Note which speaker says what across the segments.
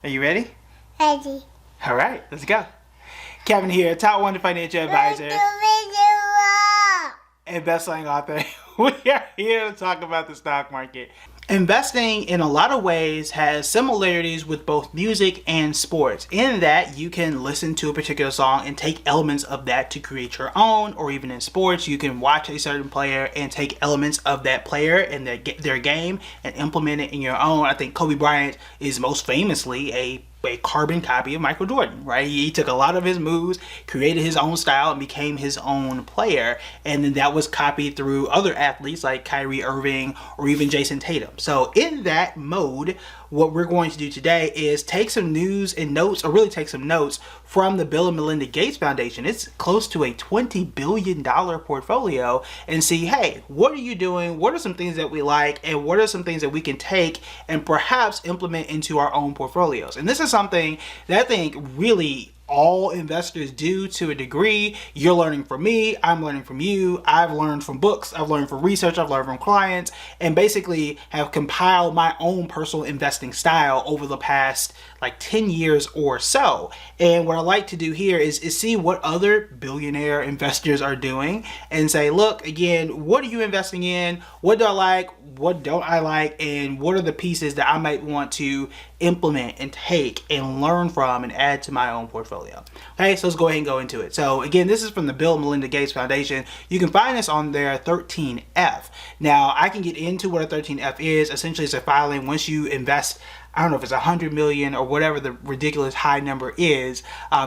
Speaker 1: Are you ready?
Speaker 2: Ready.
Speaker 1: All right, let's go. Kevin here, top 1 financial advisor and best-selling author. We are here to talk about the stock market. Investing in a lot of ways has similarities with both music and sports, in that you can listen to a particular song and take elements of that to create your own, or even in sports, you can watch a certain player and take elements of that player and their game and implement it in your own. I think Kobe Bryant is most famously a carbon copy of Michael Jordan, right? He took a lot of his moves, created his own style, and became his own player. And then that was copied through other athletes like Kyrie Irving or even Jason Tatum. So in that mode, what we're going to do today is take some news and notes, or really take some notes from the Bill and Melinda Gates Foundation. It's close to a $20 billion portfolio, and see, hey, what are you doing? What are some things that we like? And what are some things that we can take and perhaps implement into our own portfolios? And this is something that I think really all investors do to a degree. You're learning from me, I'm learning from you, I've learned from books, I've learned from research, I've learned from clients, and basically have compiled my own personal investing style over the past like 10 years or so. And what I like to do here is see what other billionaire investors are doing and say, look, again, what are you investing in? What do I like? What don't I like? And what are the pieces that I might want to implement and take and learn from and add to my own portfolio? Okay, so let's go ahead and go into it. So again, this is from the Bill and Melinda Gates Foundation. You can find this on their 13F. Now, I can get into what a 13F is. Essentially, it's a filing once you invest, I don't know if it's 100 million or whatever the ridiculous high number is,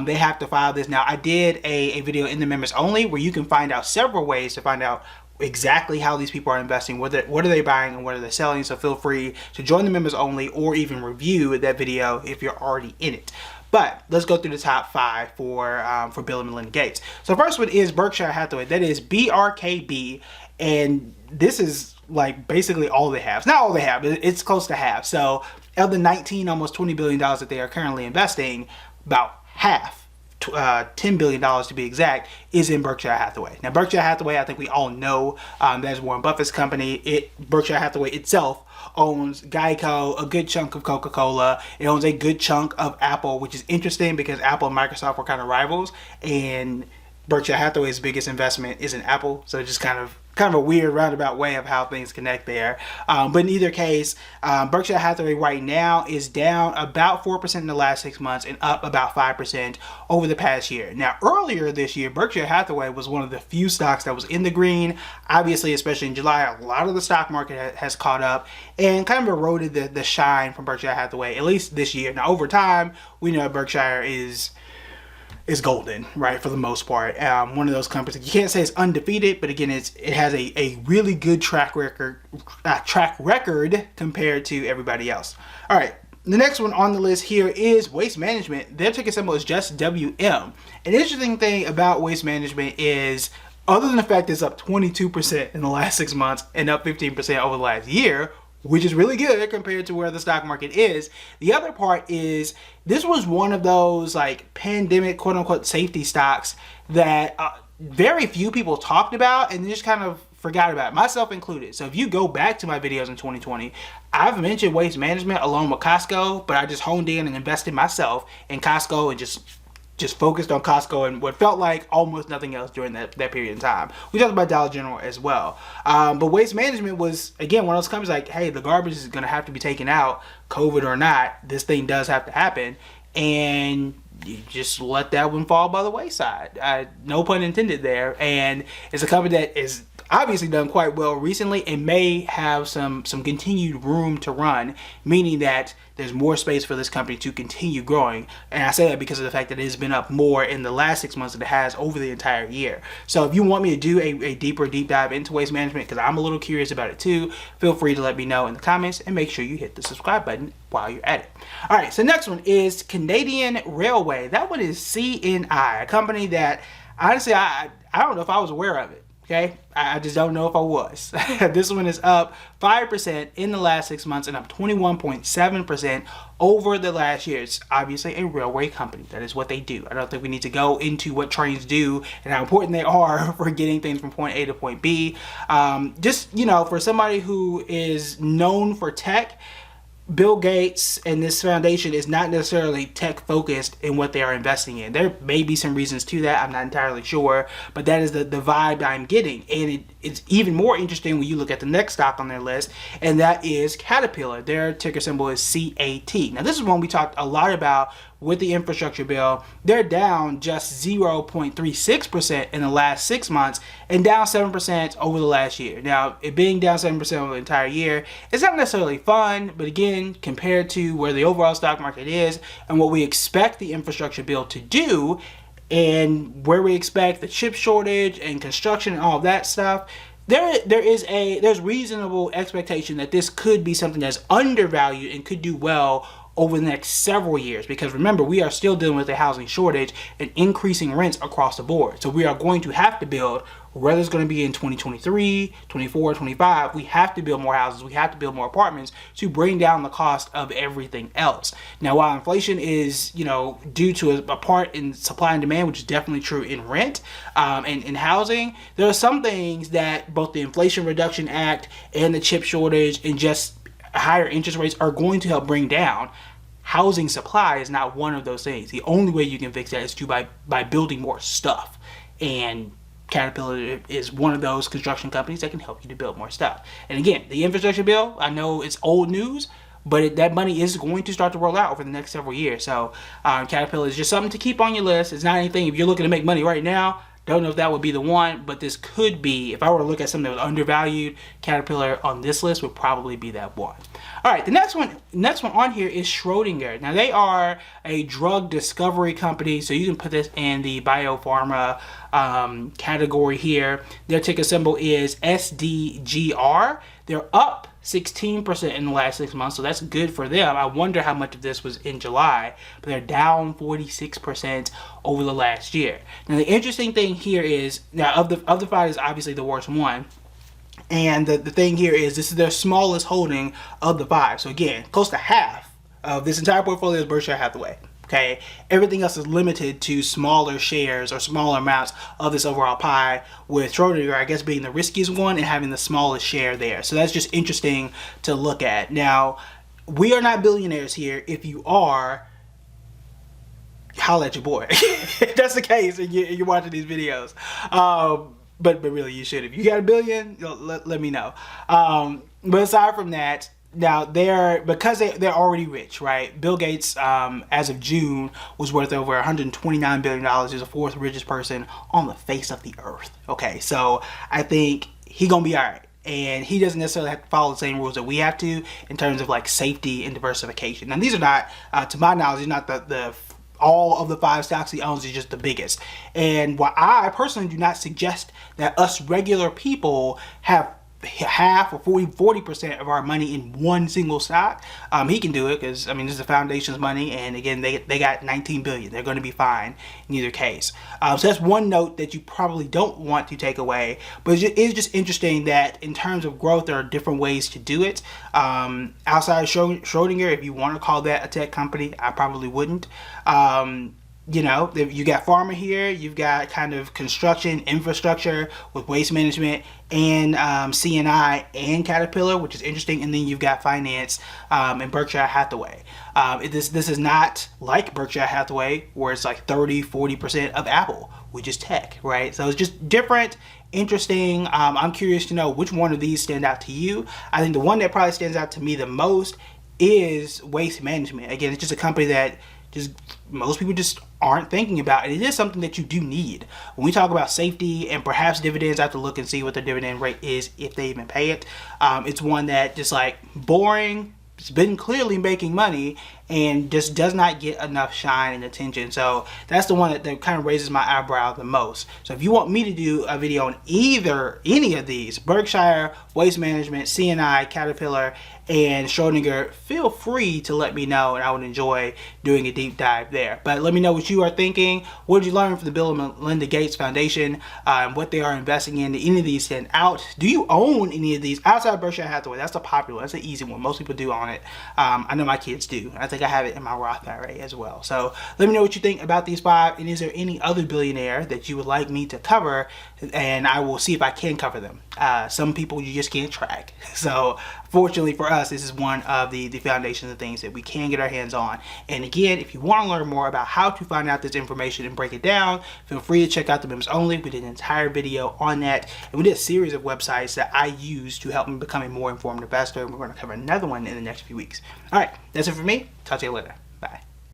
Speaker 1: they have to file this. Now, I did a video in the members only where you can find out several ways to find out exactly how these people are investing, what are they buying and what are they selling. So feel free to join the members only or even review that video if you're already in it. But let's go through the top 5 for Bill and Melinda Gates. So first one is Berkshire Hathaway. That is BRKB, and this is like basically all they have. It's not all they have, it's close to half. So of the 19, almost $20 billion that they are currently investing, about half, $10 billion to be exact, is in Berkshire Hathaway. Now, Berkshire Hathaway, I think we all know, that's Warren Buffett's company. Berkshire Hathaway itself owns Geico, a good chunk of Coca-Cola. It owns a good chunk of Apple, which is interesting because Apple and Microsoft were kind of rivals, and Berkshire Hathaway's biggest investment is in Apple. So it's just kind of a weird roundabout way of how things connect there. But in either case, Berkshire Hathaway right now is down about 4% in the last 6 months and up about 5% over the past year. Now, earlier this year, Berkshire Hathaway was one of the few stocks that was in the green. Obviously, especially in July, a lot of the stock market has caught up and kind of eroded the shine from Berkshire Hathaway, at least this year. Now, over time, we know Berkshire is golden, right, for the most part. One of those companies, you can't say it's undefeated, but again, it has a really good track record compared to everybody else. All right, the next one on the list here is Waste Management. Their ticker symbol is just WM. An interesting thing about Waste Management is, other than the fact it's up 22% in the last 6 months and up 15% over the last year, which is really good compared to where the stock market is. The other part is, this was one of those like pandemic quote unquote safety stocks that very few people talked about and just kind of forgot about it, myself included. So if you go back to my videos in 2020, I've mentioned Waste Management along with Costco, but I just honed in and invested myself in Costco and just focused on Costco and what felt like almost nothing else during that period of time. We talked about Dollar General as well. But Waste Management was, again, one of those companies like, hey, the garbage is going to have to be taken out, COVID or not. This thing does have to happen. And you just let that one fall by the wayside. No pun intended there. And it's a company that is obviously done quite well recently and may have some continued room to run, meaning that there's more space for this company to continue growing. And I say that because of the fact that it has been up more in the last 6 months than it has over the entire year. So if you want me to do a deeper deep dive into Waste Management, because I'm a little curious about it too, feel free to let me know in the comments, and make sure you hit the subscribe button while you're at it. All right, so next one is Canadian Railway. That one is CNI, a company that honestly I don't know if I was aware of it. Okay, I just don't know if I was. This one is up 5% in the last 6 months and up 21.7% over the last year. It's obviously a railway company. That is what they do. I don't think we need to go into what trains do and how important they are for getting things from point A to point B. Just, for somebody who is known for tech, Bill Gates and this foundation is not necessarily tech focused in what they are investing in. There may be some reasons to that. I'm not entirely sure, but that is the vibe I'm getting. And it's even more interesting when you look at the next stock on their list, and that is Caterpillar. Their ticker symbol is CAT. Now, this is one we talked a lot about with the infrastructure bill. They're down just 0.36% in the last 6 months and down 7% over the last year. Now, it being down 7% over the entire year, it's not necessarily fun, but again, compared to where the overall stock market is and what we expect the infrastructure bill to do, and where we expect the chip shortage and construction and all of that stuff, there's reasonable expectation that this could be something that's undervalued and could do well over the next several years, because remember, we are still dealing with a housing shortage and increasing rents across the board. So we are going to have to build, whether it's going to be in 2023, 24, 25, we have to build more houses, we have to build more apartments to bring down the cost of everything else. Now, while inflation is, due to a part in supply and demand, which is definitely true in rent and in housing, there are some things that both the Inflation Reduction Act and the chip shortage and just higher interest rates are going to help bring down. Housing supply is not one of those things. The only way you can fix that is by building more stuff. And Caterpillar is one of those construction companies that can help you to build more stuff. And again, the infrastructure bill, I know it's old news, but that money is going to start to roll out over the next several years. So Caterpillar is just something to keep on your list. It's not anything, if you're looking to make money right now, don't know if that would be the one, but this could be. If I were to look at something that was undervalued, Caterpillar on this list would probably be that one. All right, the next one on here is Schrodinger. Now, they are a drug discovery company, so you can put this in the biopharma category here. Their ticker symbol is SDGR. They're up 16% in the last 6 months, so that's good for them. I wonder how much of this was in July, but they're down 46% over the last year. Now, the interesting thing here is, now of the five is obviously the worst one, and the thing here is this is their smallest holding of the five. So again, close to half of this entire portfolio is Berkshire Hathaway. Okay, everything else is limited to smaller shares or smaller amounts of this overall pie, with Schrodinger, I guess, being the riskiest one and having the smallest share there. So that's just interesting to look at. Now, we are not billionaires here. If you are, holla at your boy. If that's the case and you're watching these videos. But really, you should. If you got $1 billion, let me know. But aside from that, now because they're already rich, right? Bill Gates, as of June, was worth over $129 billion. He's the fourth richest person on the face of the earth. Okay, so I think he gonna be all right. And he doesn't necessarily have to follow the same rules that we have to in terms of like safety and diversification. Now, these are not, to my knowledge, not the all of the five stocks he owns, is just the biggest. And while I personally do not suggest that us regular people have half or 40% of our money in one single stock, he can do it, because I mean, this is the foundation's money, and again, they got 19 billion. They're going to be fine in either case. So that's one note that you probably don't want to take away, but it's just interesting that in terms of growth, there are different ways to do it. Outside of Schrodinger, if you want to call that a tech company, I probably wouldn't. You got pharma here, you've got kind of construction, infrastructure with waste management, and CNI and Caterpillar, which is interesting, and then you've got finance and Berkshire Hathaway. This is not like Berkshire Hathaway, where it's like 30-40% of Apple, which is tech, right? So it's just different, interesting. I'm curious to know which one of these stand out to you. I think the one that probably stands out to me the most is waste management. Again, it's just a company that just most people just aren't thinking about, and it is something that you do need. When we talk about safety and perhaps dividends, I have to look and see what the dividend rate is, if they even pay it. It's one that just like boring. It's been clearly making money and just does not get enough shine and attention. So that's the one that kind of raises my eyebrow the most. So if you want me to do a video on any of these, Berkshire, Waste Management, CNI, Caterpillar, and Schrodinger, feel free to let me know, and I would enjoy doing a deep dive there. But let me know what you are thinking. What did you learn from the Bill and Melinda Gates Foundation, what they are investing in? Do any of these stand out? Do you own any of these outside of Berkshire Hathaway? That's the popular one. That's the easy one. Most people do own it. I know my kids do. I think I have it in my Roth IRA as well. So let me know what you think about these five, and is there any other billionaire that you would like me to cover, and I will see if I can cover them. Some people you just can't track. So fortunately for us, this is one of the foundations of things that we can get our hands on. And again, if you want to learn more about how to find out this information and break it down, feel free to check out the members only. We did an entire video on that, and we did a series of websites that I use to help me become a more informed investor. And we're going to cover another one in the next few weeks. All right, that's it for me. Talk to you later.